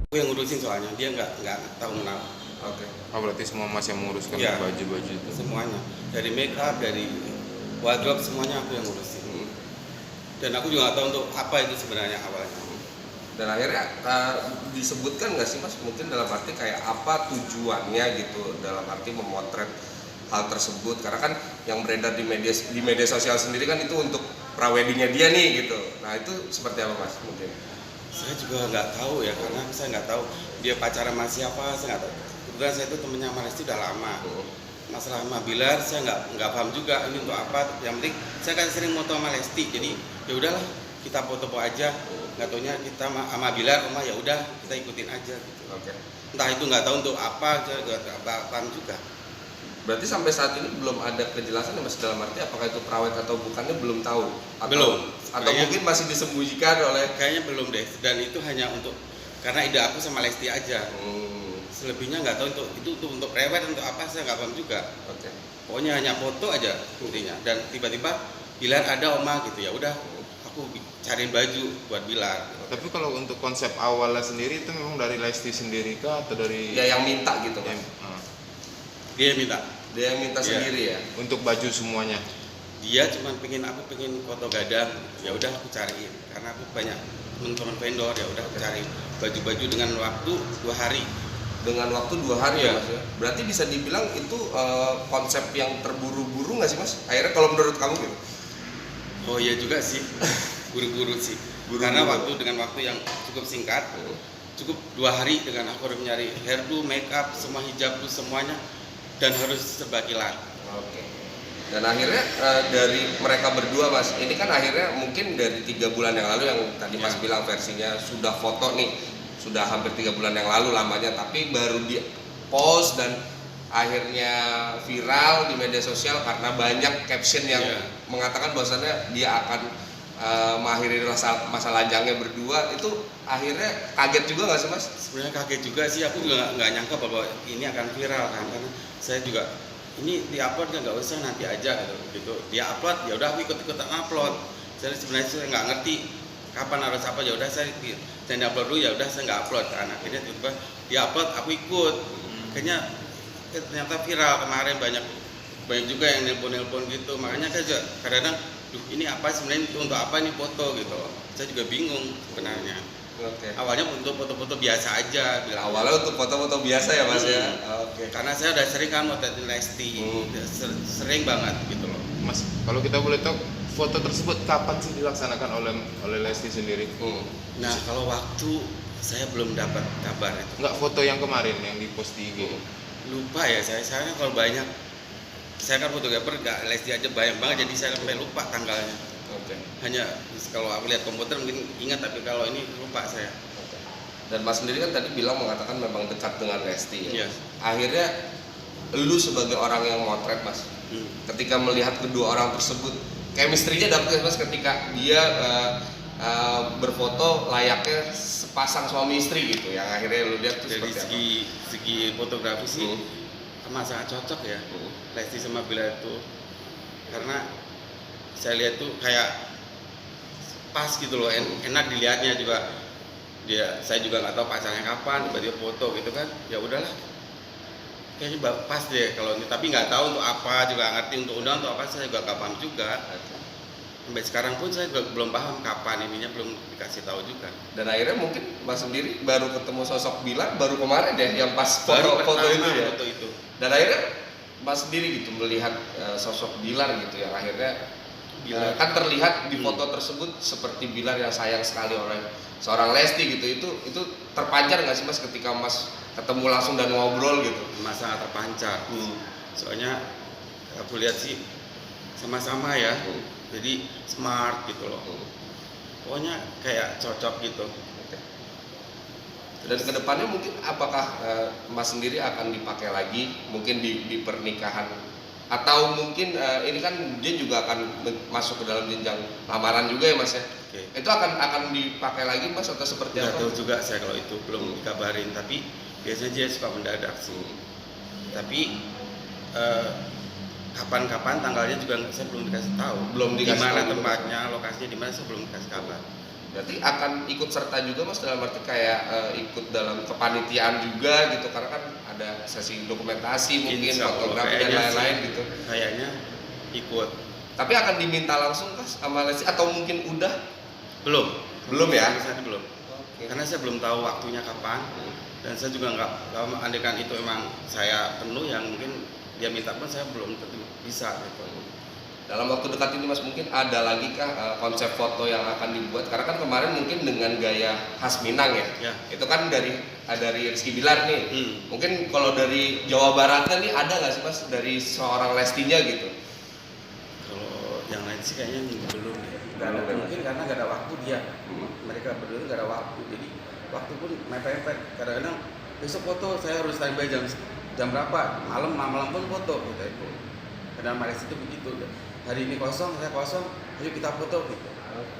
Aku yang ngurusin soalnya, dia nggak tahu kenapa. Oke. Oh berarti semua Mas yang menguruskan Iya. baju-baju itu. Semuanya, dari make up, dari wardrobe, semuanya aku yang ngurusin. Dan aku juga nggak tahu untuk apa itu sebenarnya awalnya. Dan akhirnya disebutkan nggak sih Mas, mungkin dalam arti kayak apa tujuannya gitu, dalam arti memotret hal tersebut, karena kan yang beredar di media sosial sendiri kan itu untuk praweddingnya dia nih gitu. Nah itu seperti apa Mas mungkin? Saya juga nggak tahu ya, karena saya nggak tahu dia pacaran sama siapa, saya nggak tahu. Kebetulan saya itu temennya sama Lesti udah lama. Masalah sama Bilar saya nggak paham juga ini untuk apa. Yang penting saya kan sering foto sama Lesti, jadi ya udahlah kita foto aja. Nggak taunya kita sama Bilar, ya udah kita ikutin aja gitu. Oke. Entah itu nggak tahu untuk apa, saya nggak paham juga. Berarti sampai saat ini belum ada kejelasan ya Mas, dalam arti apakah itu perawat atau bukannya belum tahu? Belum. Atau Kayaknya, mungkin masih disembunyikan oleh... Kayaknya belum deh. Dan itu hanya untuk karena ide aku sama Lesti aja. Selebihnya nggak tahu itu untuk prewed untuk apa, saya nggak paham juga. Oke. Pokoknya hanya foto aja intinya. Dan tiba-tiba Bilar ada Oma gitu, ya udah aku cariin baju buat Bilar. Tapi kalau untuk konsep awalnya sendiri itu memang dari Lesti sendiri kah atau dari Ya yang minta gitu Mas. Dia minta. Dia yang minta sendiri ya. Untuk baju semuanya. Dia cuma aku pengen foto gadang, ya udah aku cariin karena aku banyak teman-teman vendor, ya udah aku cariin baju-baju dengan waktu 2 hari. Dengan waktu 2 hari ya Iya. Mas ya. Berarti bisa dibilang itu konsep yang terburu-buru nggak sih Mas? Akhirnya kalau menurut kamu gitu? Oh iya juga sih, buru-buru sih. Buru-buru. Karena dengan waktu yang cukup singkat, cukup 2 hari dengan aku harus nyari hairdo, make up, semua hijab semuanya, dan harus serba kilat. Oke. Dan akhirnya dari mereka berdua Mas, ini kan akhirnya mungkin dari 3 bulan yang lalu yang tadi Mas bilang versinya sudah foto nih, sudah hampir 3 bulan yang lalu lamanya, tapi baru di post dan akhirnya viral di media sosial karena banyak caption yang mengatakan bahwasannya dia akan mengakhiri masa lajangnya berdua. Itu akhirnya kaget juga nggak sih Mas? Sebenarnya kaget juga sih, aku juga nggak nyangka bahwa ini akan viral kan, karena saya juga ini diupload kan nggak usah nanti aja gitu. Dia upload ya udah aku ikut-ikutan upload. Saya sebenarnya nggak ngerti kapan harus apa, ya udah saya upload dulu, ya udah saya nggak upload kan. Akhirnya tiba-tiba dia upload aku ikut. Kayaknya ternyata viral kemarin, banyak juga yang nelpon gitu. Makanya kan kadang-kadang ini apa sebenarnya, untuk apa ini foto gitu. Saya juga bingung sebenarnya. Oke. Awalnya untuk foto-foto biasa aja, Awalnya untuk foto-foto biasa ya Mas ya. Oke. karena saya udah sering kan motretin Lesti, sering banget gitu loh. Mas, kalau kita boleh tahu foto tersebut kapan sih dilaksanakan oleh Lesti sendiri? Nah kalau waktu saya belum dapat kabar itu. Enggak, foto yang kemarin yang di post di IG. Lupa ya saya kan kalau banyak, saya kan fotografer nggak Lesti aja banyak banget, jadi saya sampai lupa tanggalnya. Oke. Hanya kalau aku lihat komputer mungkin ingat, tapi kalau ini lupa saya. Dan Mas sendiri kan tadi bilang mengatakan memang dekat dengan Lesti ya. Iya. Akhirnya lu sebagai orang yang motret Mas, ketika melihat kedua orang tersebut, chemistry-nya dapet Mas ketika dia berfoto layaknya sepasang suami istri gitu, yang akhirnya lu lihat tuh Dari seperti segi fotografi sih sama sangat cocok ya, Lesti sama Bilar itu, karena saya lihat tuh kayak pas gitu loh, enak dilihatnya juga. Saya juga nggak tahu pacarnya kapan, tiba-tiba foto gitu kan, ya udahlah kayaknya pas deh kalau ini, tapi nggak tahu untuk apa, juga nggak ngerti untuk undang untuk apa, saya juga nggak paham juga. Sampai sekarang pun saya juga belum paham kapan ininya, belum dikasih tahu juga. Dan akhirnya mungkin Mas sendiri baru ketemu sosok Bilar baru kemarin deh, yang pas Baru foto itu ya. foto itu. Dan akhirnya Mas sendiri gitu melihat sosok Bilar gitu, yang akhirnya kan terlihat di foto tersebut seperti Bilar yang sayang sekali oleh seorang Lesti gitu. Itu terpancar nggak sih Mas ketika Mas ketemu langsung dan ngobrol gitu? Mas sangat terpancar. Soalnya aku lihat sih sama-sama ya, jadi smart gitu loh. Pokoknya kayak cocok gitu. Dan kedepannya mungkin apakah Mas sendiri akan dipakai lagi mungkin di pernikahan, atau mungkin ini kan dia juga akan masuk ke dalam jenjang lamaran juga ya Mas ya? Itu akan dipakai lagi Mas atau seperti Nggak apa? tahu juga saya kalau itu, belum dikabarin, tapi biasanya dia suka mendadak sih. Tapi kapan-kapan tanggalnya juga saya belum dikasih tahu. Belum dikasih Di mana tahu juga. tempatnya, lokasinya di mana, saya belum dikasih kabar. Berarti akan ikut serta juga Mas dalam arti kayak ikut dalam kepanitiaan juga gitu, karena kan ada sesi dokumentasi mungkin Insya Allah, fotografi dan kayaknya lain-lain sih. gitu. Kayaknya ikut. Tapi akan diminta langsung kah sama Lesti atau mungkin udah? Belum ya? Sampai saat ini belum. Oke. Karena saya belum tahu waktunya kapan, dan saya juga nggak, kalau andekan itu emang saya penuh, yang mungkin dia minta pun saya belum tentu bisa gitu. Dalam waktu dekat ini Mas mungkin ada lagi kah konsep foto yang akan dibuat? Karena kan kemarin mungkin dengan gaya khas Minang ya. Ya. Itu kan dari Rizky Bilar nih. Hmm. Mungkin kalau dari Jawa Baratnya nih ada nggak sih Mas dari seorang Lestinya gitu? Kalau yang lain sih kayaknya belum ya. Nggak ada, Belum, mungkin karena nggak ada waktu dia. Hmm. Mereka berdua nggak ada waktu, jadi waktu pun mepet-mepet. Kadang-kadang besok foto saya harus standby jam berapa, malam pun foto gitu itu. Kadang Malaysia itu begitu. Hari ini kosong, saya kosong, ayo kita foto gitu.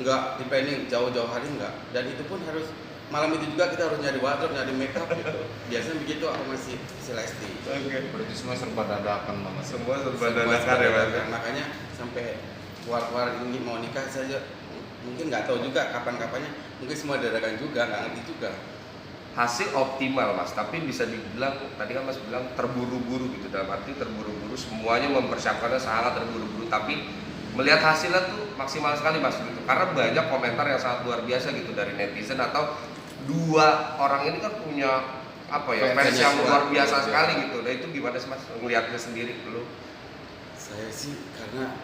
Enggak di planning jauh-jauh hari enggak. Dan itu pun harus malam itu juga kita harus nyari wardrobe, nyari makeup gitu. Biasanya begitu aku masih si Lesti. Oke. Berarti semua serba dadakan Mas. Semua serba Semua dadakan ya Mas. Makanya sampai keluar ini mau nikah saja mungkin nggak tahu juga kapan-kapannya, mungkin semua dadakan juga, nggak ngerti juga. Hasil optimal Mas, tapi bisa dibilang tadi kan Mas bilang terburu-buru gitu, dalam arti terburu-buru, semuanya mempersiapkannya sangat terburu-buru, tapi melihat hasilnya tuh maksimal sekali Mas gitu. Karena banyak komentar yang sangat luar biasa gitu dari netizen, atau dua orang ini kan punya apa ya, fans yang luar biasa sekali gitu. Nah itu gimana sih Mas ngelihatnya sendiri dulu? Saya sih karena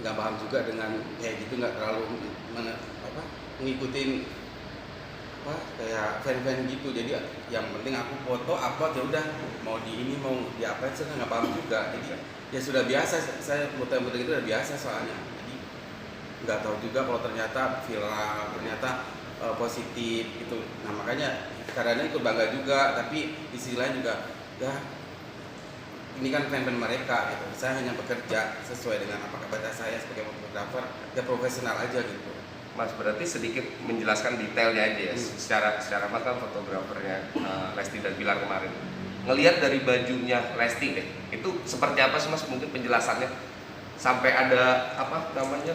nggak paham juga dengan kayak gitu, nggak terlalu ngikutin kayak fan-fan gitu. Jadi yang penting aku foto upload, ya udah, mau di ini mau di apa, saya nggak paham juga. Jadi ya sudah biasa, saya foto-foto itu udah biasa soalnya. Jadi nggak tahu juga kalau ternyata viral, ternyata positif gitu. Nah makanya kadang-kadang ikut bangga juga, tapi di sisi lain juga ya ini kan fan-fan mereka gitu. Saya hanya bekerja sesuai dengan apa kapasitas saya sebagai fotografer, ya profesional aja gitu. Mas berarti sedikit menjelaskan detailnya aja ya. Secara Mas kan fotografernya Lesti dan Bilar kemarin. Ngelihat dari bajunya Lesti deh, itu seperti apa sih Mas mungkin penjelasannya? Sampai ada apa namanya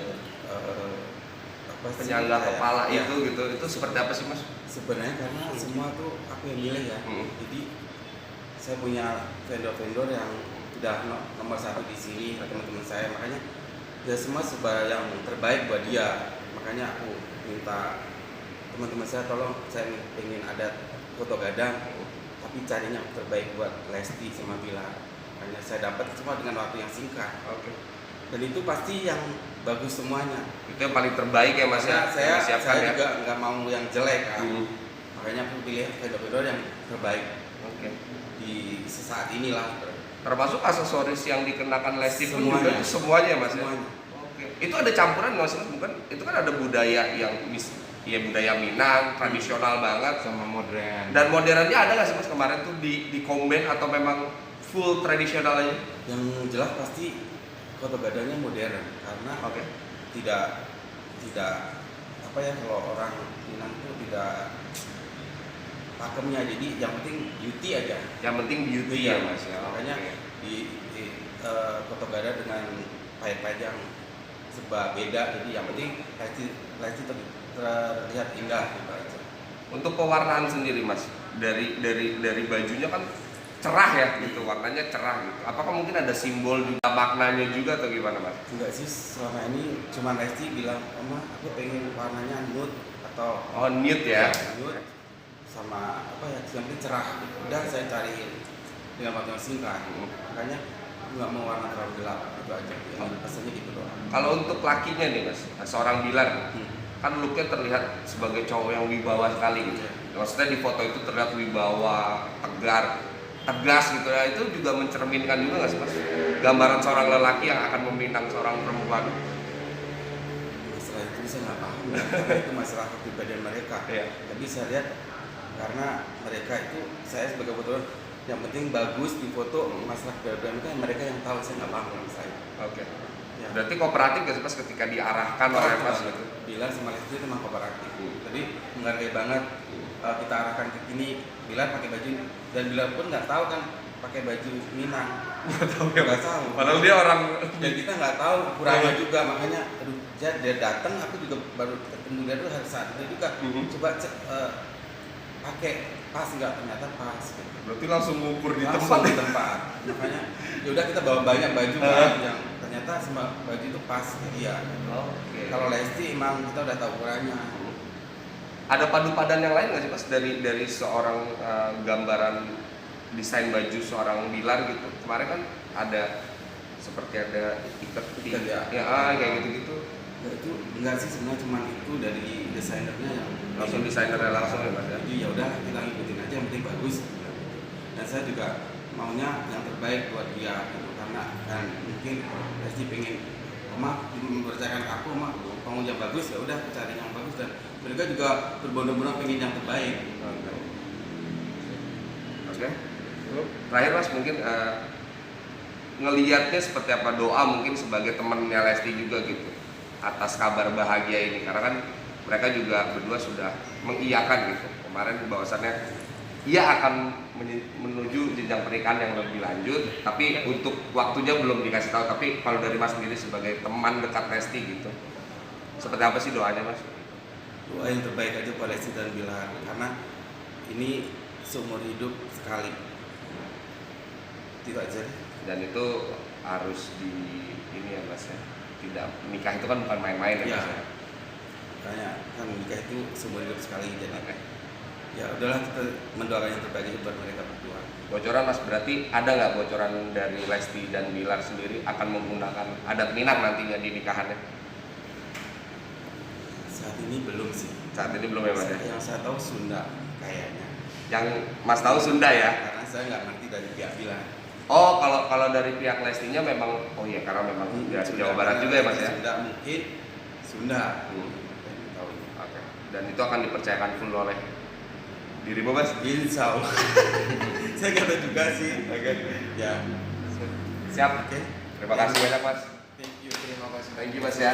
penyangga kepala ya. itu seperti apa sih Mas? Sebenarnya karena semua tuh aku yang milih ya. Jadi saya punya vendor-vendor yang udah nomor satu di sini, teman-teman saya, makanya ya semua yang terbaik buat dia. Makanya aku minta teman-teman saya, tolong saya ingin ada foto gadang, tapi carinya yang terbaik buat Lesti sama Bilar. Makanya saya dapat semua dengan waktu yang singkat. Oke. Dan itu pasti yang bagus semuanya. Itu yang paling terbaik ya Mas ya. Saya ya? juga nggak mau yang jelek kan. Makanya aku pilih vendor-vendor yang terbaik. Oke. Di sesaat inilah. Termasuk aksesoris yang dikenakan Lesti pun Semuanya. juga itu semuanya Mas ya. Semuanya. Itu ada campuran nggak sih? Bukan, itu kan ada budaya yang budaya Minang tradisional banget Sama modern. dan modernnya ada nggak sih Mas kemarin tuh di combine atau memang full tradisional aja? Yang jelas pasti foto gadangnya modern, karena tidak apa ya, kalau orang Minang itu tidak pakemnya, jadi yang penting beauty aja. Yang penting beauty ya Mas ya. Makanya di foto gadang dengan pahit-pahit yang serba beda, jadi yang penting Lesti terlihat indah gitu aja. Untuk pewarnaan sendiri Mas, dari bajunya kan cerah ya gitu, warnanya cerah gitu. Apakah mungkin ada simbol juga, maknanya juga atau gimana Mas? Enggak sih, selama ini cuma Lesti bilang, Oma aku pengen warnanya nude atau nude ya. nude sama apa ya, yang penting cerah gitu. Udah saya cari dengan waktu yang singkat, makanya nggak mau warna terlalu gelap, itu aja. Pesannya gitu doang. Kalau untuk lakinya nih Mas, seorang Bilar kan looknya terlihat sebagai cowok yang wibawa sekali gitu. Maksudnya di foto itu terlihat wibawa, tegas gitu ya. Itu juga mencerminkan juga nggak sih Mas gambaran seorang lelaki yang akan meminang seorang perempuan? Masalah itu saya nggak paham ya, karena itu masalah kepribadian mereka. Iya. Tapi saya lihat karena mereka itu, saya sebagai fotografer, yang penting bagus di foto, masalah kepribadian mereka yang tahu, saya nggak paham sama saya. Oke. Ya. Berarti kooperatif gak sih Mas ketika diarahkan oleh Mas gitu? Bilar sama Lesti itu memang kooperatif. Jadi menghargai banget, kita arahkan ke sini, Bilar pakai baju, dan Bilar pun nggak tahu kan pakai baju Minang. Nggak tahu ya, Nggak Mas. tahu. Padahal dia orang Dan kita nggak tahu kurangnya juga, makanya aduh dia datang, aku juga baru ketemu dia tuh hari saat itu juga. Coba pakai pas nggak, ternyata pas gitu. berarti langsung ngukur di Langsung tempat. di tempat. Makanya ya udah kita bawa banyak baju kan yang ternyata semua baju itu pas dia. Oke. Kalau Lesti emang kita udah tahu ukurannya. Ada padu padan yang lain nggak sih Mas dari seorang gambaran desain baju seorang Bilar gitu? Kemarin kan ada seperti ada ikat Ikat ya. kayak gitu-gitu. Ya, itu enggak sih, sebenarnya cuma itu dari desainernya yang Langsung desainernya langsung ya Mas ya. Jadi ya udah kita ngikutin aja, yang penting bagus. Dan saya juga maunya yang terbaik buat dia gitu, karena kan mungkin pasti pengen Oma mempercayakan aku, Oma kamu yang bagus, ya udah cari yang bagus, dan mereka juga berbondong-bondong pengen yang terbaik. Oke. Terakhir Mas mungkin ngelihatnya seperti apa, doa mungkin sebagai temannya Lesti juga gitu atas kabar bahagia ini, karena kan mereka juga berdua sudah mengiyakan gitu kemarin bahwasannya ia akan menuju jenjang pernikahan yang lebih lanjut, tapi untuk waktunya belum dikasih tahu. Tapi kalau dari Mas sendiri sebagai teman dekat Lesti gitu, seperti apa sih doanya Mas? Doa yang terbaik aja buat Lesti dan Bilar, karena ini seumur hidup sekali. Itu aja. Dan itu harus di ini ya Mas ya, tidak, nikah itu kan bukan main-main ya Mas ya. Makanya kan nikah itu seumur hidup sekali, jadi ya udahlah kita mendoakan yang terbaik buat mereka berdua. Bocoran Mas, berarti ada nggak bocoran dari Lesti dan Bilar sendiri akan menggunakan adat Minang nantinya di nikahannya? Saat ini belum sih. Saat ini belum ya Mas ya? Yang saya tahu Sunda kayaknya. Yang Mas tahu Sunda ya? Karena saya nggak ngerti dari pihak Bilar. Oh, kalau dari pihak Lestinya memang, oh iya karena memang dari Jawa Barat juga ya Mas ya? Sunda mungkin Sunda. Tahu. Oke. Dan itu akan dipercayakan full oleh dirimu Mas? Insya Allah. Saya nggak tahu juga sih. Oke. Ya. Siap. Oke. Terima kasih banyak Mas. Thank you. Terima kasih. Thank you Mas ya.